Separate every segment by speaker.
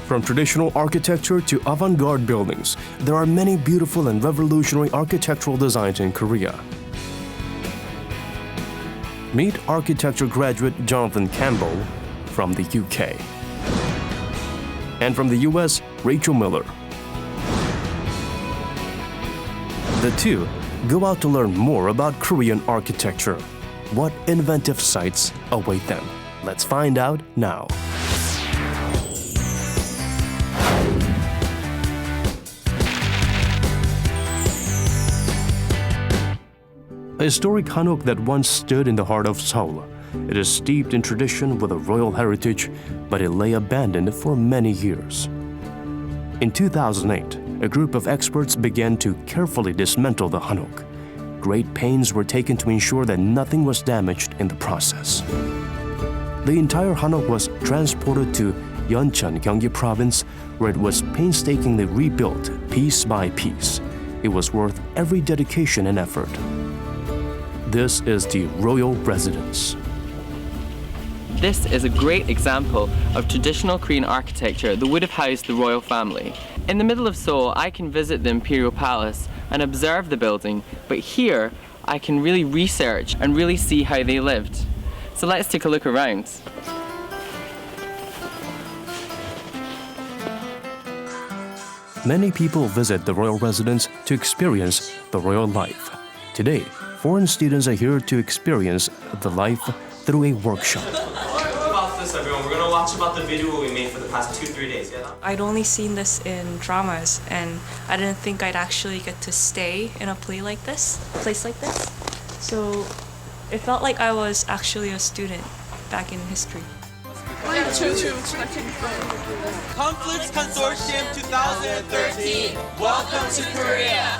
Speaker 1: From traditional architecture to avant-garde buildings, there are many beautiful and revolutionary architectural designs in Korea. Meet architecture graduate Jonathan Campbell from the UK. And from the US, Rachel Miller. The two go out to learn more about Korean architecture. What inventive sights await them? Let's find out now. A historic hanok that once stood in the heart of Seoul. It is steeped in tradition with a royal heritage, but it lay abandoned for many years. In 2008, a group of experts began to carefully dismantle the hanok. Great pains were taken to ensure that nothing was damaged in the process. The entire hanok was transported to Yeoncheon, Gyeonggi Province, where it was painstakingly rebuilt piece by piece. It was worth every dedication and effort. This is the royal residence.
Speaker 2: This is a great example of traditional Korean architecture that would have housed the royal family. In the middle of Seoul, I can visit the Imperial Palace and observe the building, but here I can really research and really see how they lived. So let's take a look around.
Speaker 1: Many people visit the royal residence to experience the royal life. Today, foreign students are here to experience the life through a workshop.
Speaker 3: About this, everyone. We're gonna watch about the video we made for the past 2-3 days. Yeah.
Speaker 4: I'd only seen this in dramas, and I didn't think I'd actually get to stay in a place like this. So it felt like I was actually a student back in history.
Speaker 3: Conflicts Consortium 2013. Welcome to Korea.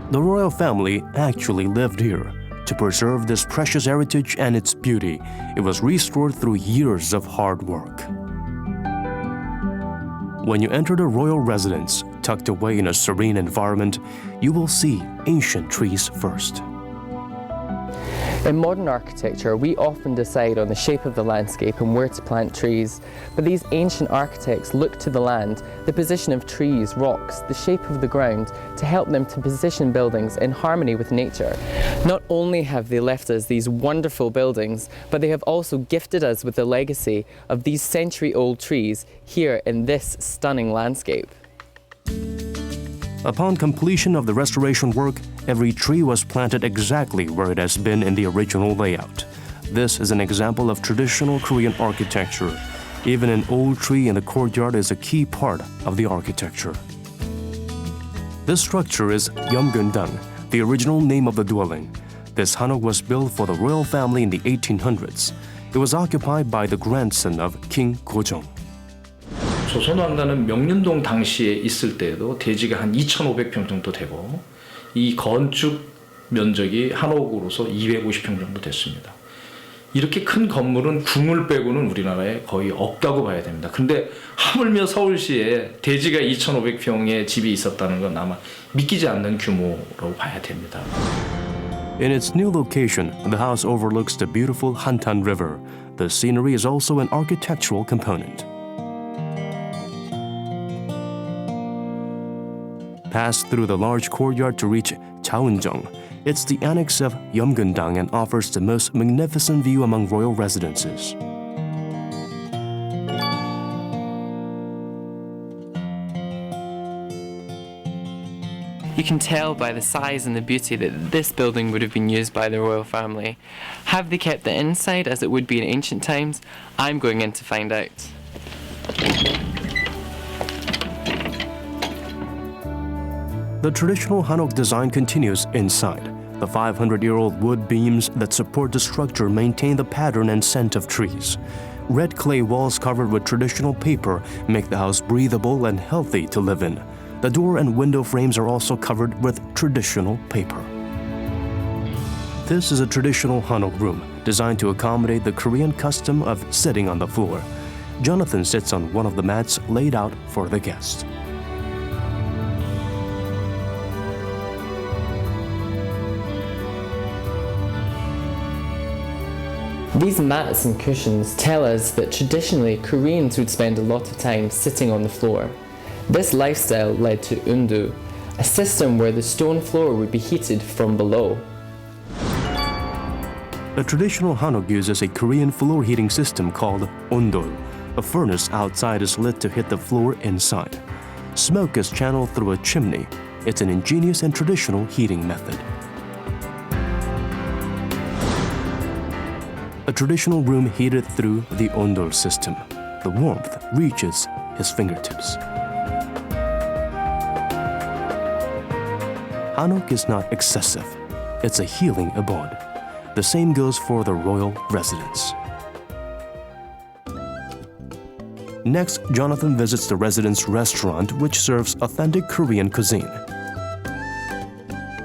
Speaker 1: The royal family actually lived here. To preserve this precious heritage and its beauty, it was restored through years of hard work. When you enter the royal residence, tucked away in a serene environment, you will see ancient trees first.
Speaker 2: In modern architecture, we often decide on the shape of the landscape and where to plant trees, but these ancient architects looked to the land, the position of trees, rocks, the shape of the ground, to help them to position buildings in harmony with nature. Not only have they left us these wonderful buildings, but they have also gifted us with the legacy of these century-old trees here in this stunning landscape.
Speaker 1: Upon completion of the restoration work, every tree was planted exactly where it has been in the original layout. This is an example of traditional Korean architecture. Even an old tree in the courtyard is a key part of the architecture. This structure is Yeomgundang, the original name of the dwelling. This hanok was built for the royal family in the 1800s. It was occupied by the grandson of King Gojong.
Speaker 5: 조선왕가는 명륜동 당시에 있을 때에도 대지가 한 2,500평 정도 되고 이 건축 면적이 한옥으로서 250평 정도 됐습니다. 이렇게 큰 건물은 궁을 빼고는 우리나라에 거의 없다고 봐야 됩니다. 그런데 하물며 서울시에 대지가 2,500평의 집이 있었다는 건 아마 믿기지 않는 규모로 봐야 됩니다.
Speaker 1: In its new location, the house overlooks the beautiful Hantan River. The scenery is also an architectural component. Pass through the large courtyard to reach Chaeunjeong. It's the annex of Yeomgundang and offers the most magnificent view among royal residences.
Speaker 2: You can tell by the size and the beauty that this building would have been used by the royal family. Have they kept the inside as it would be in ancient times? I'm going in to find out.
Speaker 1: The traditional hanok design continues inside. The 500-year-old wood beams that support the structure maintain the pattern and scent of trees. Red clay walls covered with traditional paper make the house breathable and healthy to live in. The door and window frames are also covered with traditional paper. This is a traditional hanok room designed to accommodate the Korean custom of sitting on the floor. Jonathan sits on one of the mats laid out for the guest.
Speaker 2: These mats and cushions tell us that traditionally Koreans would spend a lot of time sitting on the floor. This lifestyle led to undu, a system where the stone floor would be heated from below.
Speaker 1: A traditional hanok uses a Korean floor heating system called ondol. A furnace outside is lit to heat the floor inside. Smoke is channeled through a chimney. It's an ingenious and traditional heating method. A traditional room heated through the ondol system. The warmth reaches his fingertips. Hanok is not excessive. It's a healing abode. The same goes for the royal residence. Next, Jonathan visits the residence restaurant, which serves authentic Korean cuisine.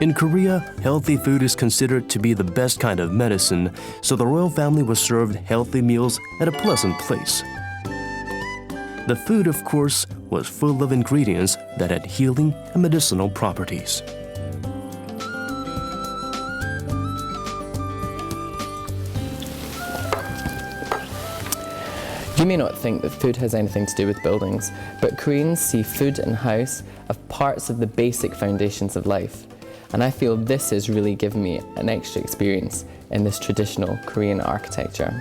Speaker 1: In Korea, healthy food is considered to be the best kind of medicine, so the royal family was served healthy meals at a pleasant place. The food, of course, was full of ingredients that had healing and medicinal properties.
Speaker 2: You may not think that food has anything to do with buildings, but Koreans see food and house as parts of the basic foundations of life. And I feel this has really given me an extra experience in this traditional Korean architecture.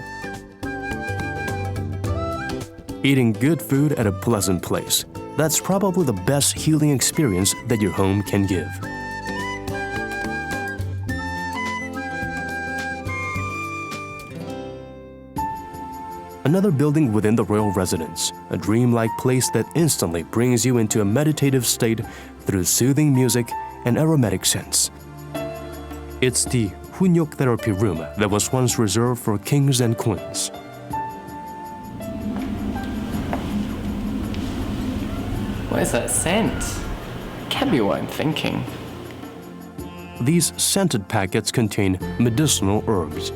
Speaker 1: Eating good food at a pleasant place. That's probably the best healing experience that your home can give. Another building within the royal residence, a dreamlike place that instantly brings you into a meditative state through soothing music and aromatic scents. It's the Hunyok therapy room that was once reserved for kings and queens.
Speaker 2: What is that scent? Can't be what I'm thinking.
Speaker 1: These scented packets contain medicinal herbs.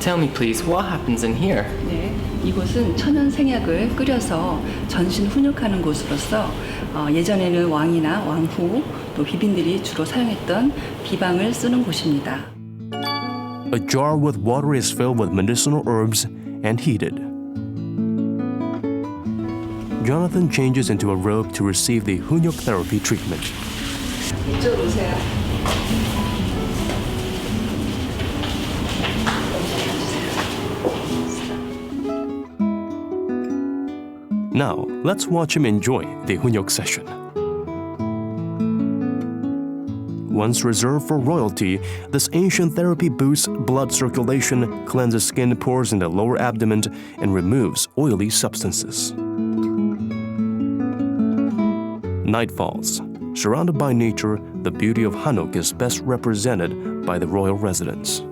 Speaker 2: Tell me please, what happens in here?
Speaker 6: 네, 이곳은 천연 생약을 끓여서 전신 훈육하는 곳으로서 예전에는 왕이나 왕후 또 비빈들이 주로 사용했던 비방을 쓰는 곳입니다.
Speaker 1: A jar with water is filled with medicinal herbs and heated. Jonathan changes into a robe to receive the Hunyok therapy treatment.
Speaker 6: 이쪽으로 오세요.
Speaker 1: Now, let's watch him enjoy the Hunyok session. Once reserved for royalty, this ancient therapy boosts blood circulation, cleanses skin pores in the lower abdomen, and removes oily substances. Night falls. Surrounded by nature, the beauty of Hanok is best represented by the royal residence.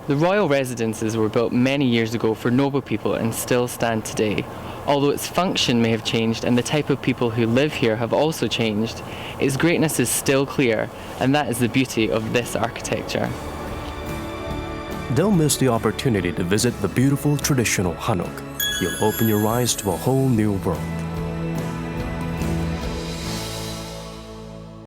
Speaker 2: The royal residences were built many years ago for noble people and still stand today. Although its function may have changed and the type of people who live here have also changed, its greatness is still clear, and that is the beauty of this architecture.
Speaker 1: Don't miss the opportunity to visit the beautiful traditional Hanok. You'll open your eyes to a whole new world.